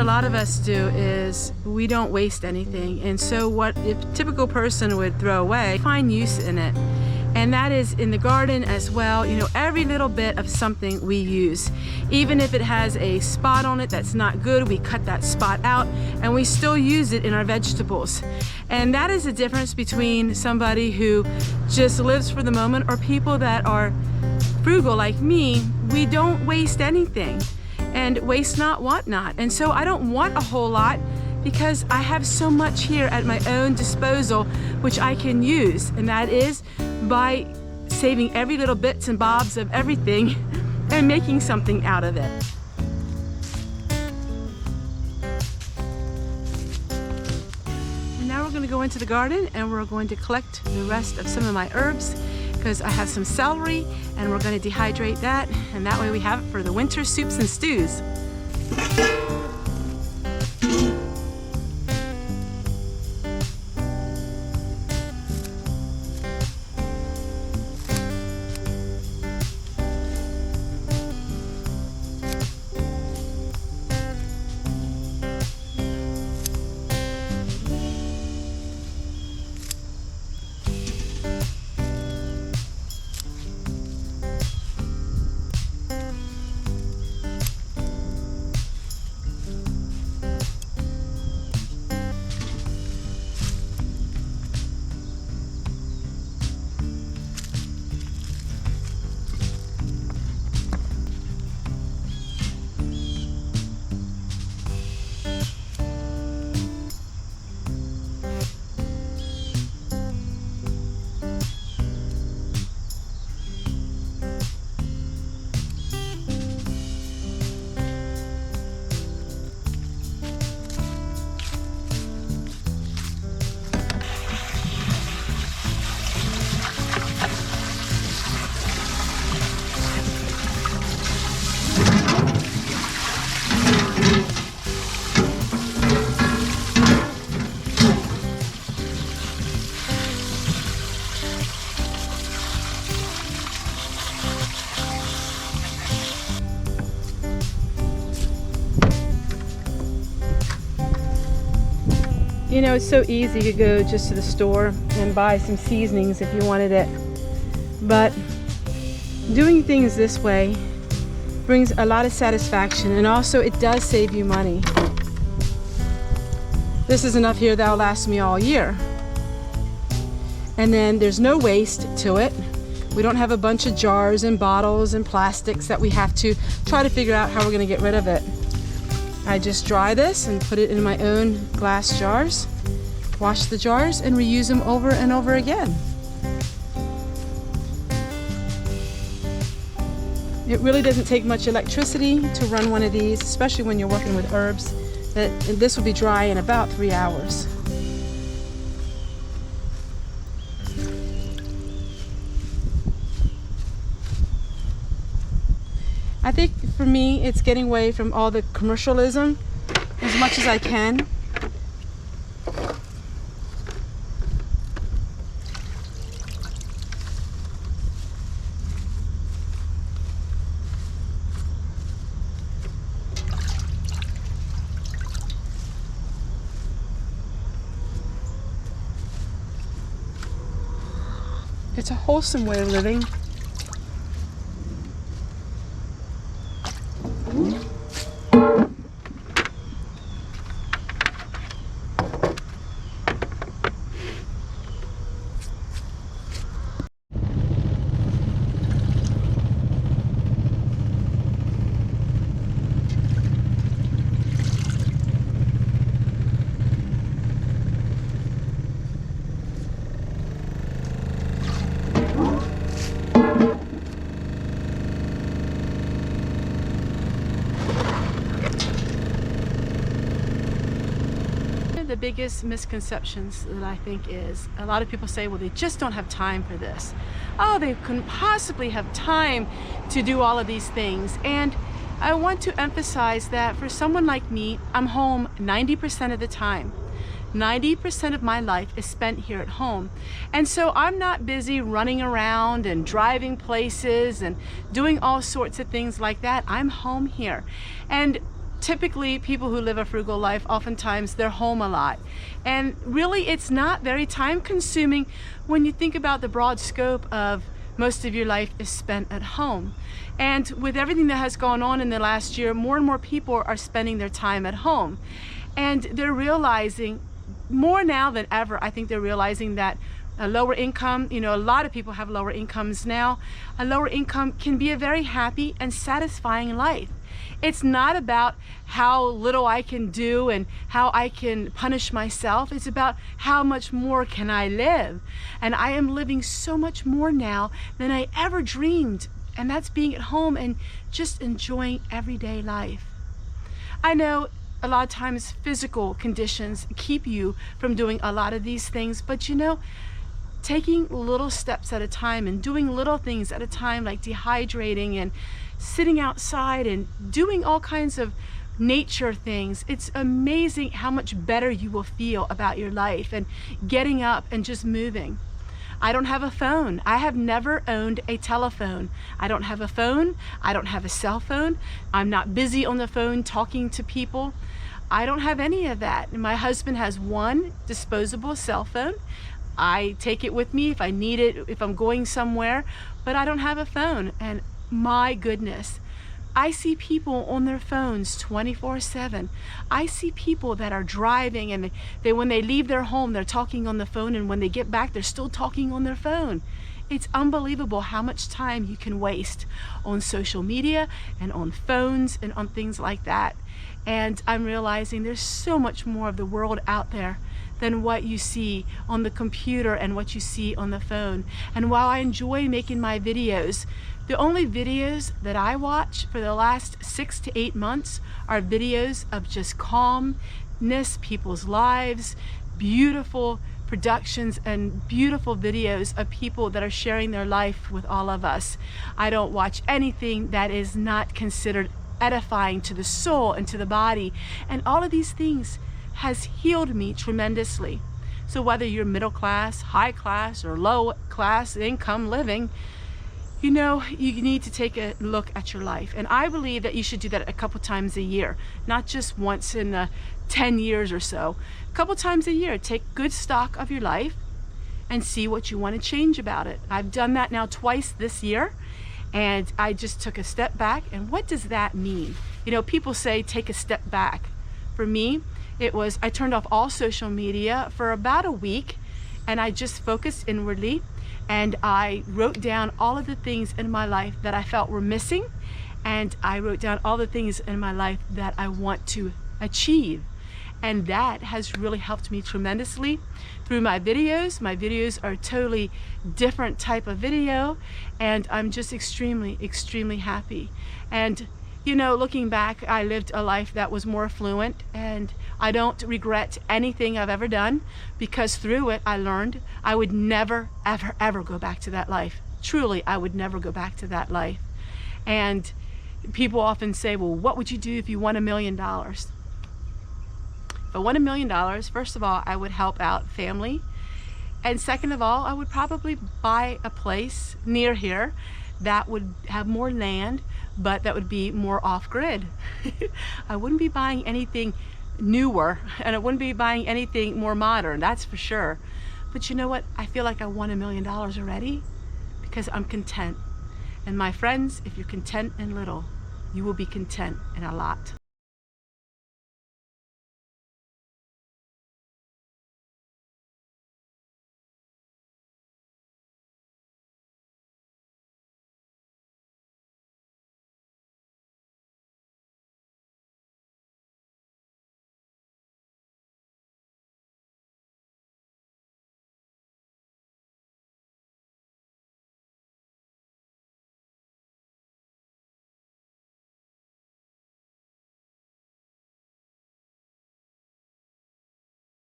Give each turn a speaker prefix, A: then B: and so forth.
A: a lot of us do is we don't waste anything. And so what a typical person would throw away, find use in it. And that is in the garden as well. You know, every little bit of something we use. Even if it has a spot on it that's not good, we cut that spot out and we still use it in our vegetables. And that is the difference between somebody who just lives for the moment or people that are frugal like me. We don't waste anything, and waste not, want not. And so I don't want a whole lot because I have so much here at my own disposal which I can use, and that is by saving every little bits and bobs of everything and making something out of it. And now we're going to go into the garden and we're going to collect the rest of some of my herbs, because I have some celery and we're going to dehydrate that, and that way we have it for the winter soups and stews. You know, it's so easy to go just to the store and buy some seasonings if you wanted it. But doing things this way brings a lot of satisfaction, and also it does save you money. This is enough here that'll last me all year. And then there's no waste to it. We don't have a bunch of jars and bottles and plastics that we have to try to figure out how we're going to get rid of it. I just dry this and put it in my own glass jars, wash the jars, and reuse them over and over again. It really doesn't take much electricity to run one of these, especially when you're working with herbs. This will be dry in about 3 hours. I think for me, it's getting away from all the commercialism as much as I can. It's a wholesome way of living. The biggest misconceptions that I think is a lot of people say, well, they just don't have time for this. Oh, they couldn't possibly have time to do all of these things. And I want to emphasize that for someone like me, I'm home 90% of the time. 90% of my life is spent here at home. And so I'm not busy running around and driving places and doing all sorts of things like that. I'm home here. And typically people who live a frugal life, oftentimes they're home a lot. And really it's not very time consuming when you think about the broad scope of most of your life is spent at home. And with everything that has gone on in the last year, more and more people are spending their time at home. And they're realizing, more now than ever, I think they're realizing that a lower income, you know, a lot of people have lower incomes now. A lower income can be a very happy and satisfying life. It's not about how little I can do and how I can punish myself. It's about how much more can I live. And I am living so much more now than I ever dreamed. And that's being at home and just enjoying everyday life. I know a lot of times physical conditions keep you from doing a lot of these things, but you know, taking little steps at a time and doing little things at a time, like dehydrating and sitting outside and doing all kinds of nature things, it's amazing how much better you will feel about your life and getting up and just moving. I don't have a phone. I have never owned a telephone. I don't have a phone. I don't have a cell phone. I'm not busy on the phone talking to people. I don't have any of that. And my husband has one disposable cell phone. I take it with me if I need it, if I'm going somewhere, but I don't have a phone. And my goodness, I see people on their phones 24/7. I see people that are driving and they when they leave their home, they're talking on the phone, and when they get back, they're still talking on their phone. It's unbelievable how much time you can waste on social media and on phones and on things like that. And I'm realizing there's so much more of the world out there than what you see on the computer and what you see on the phone. And while I enjoy making my videos, the only videos that I watch for the last 6 to 8 months are videos of just calmness, people's lives, beautiful productions and beautiful videos of people that are sharing their life with all of us. I don't watch anything that is not considered edifying to the soul and to the body. And all of these things has healed me tremendously. So whether you're middle class, high class, or low class income living, you know, you need to take a look at your life. And I believe that you should do that a couple times a year, not just once in 10 years or so. A couple times a year, take good stock of your life and see what you want to change about it. I've done that now twice this year, and I just took a step back. And what does that mean? You know, people say take a step back. For me, it was I turned off all social media for about a week, and I just focused inwardly, and I wrote down all of the things in my life that I felt were missing, and I wrote down all the things in my life that I want to achieve. And that has really helped me tremendously through my videos. My videos are a totally different type of video, and I'm just extremely, extremely happy. And you know, looking back, I lived a life that was more affluent, and I don't regret anything I've ever done, because through it I learned I would never, ever, ever go back to that life. Truly, I would never go back to that life. And people often say, well, what would you do if you won $1 million? If I won $1 million, first of all, I would help out family. And second of all, I would probably buy a place near here that would have more land, but that would be more off-grid. I wouldn't be buying anything newer, and I wouldn't be buying anything more modern, that's for sure. But you know what? I feel like I won $1 million already because I'm content. And my friends, if you're content in little, you will be content in a lot.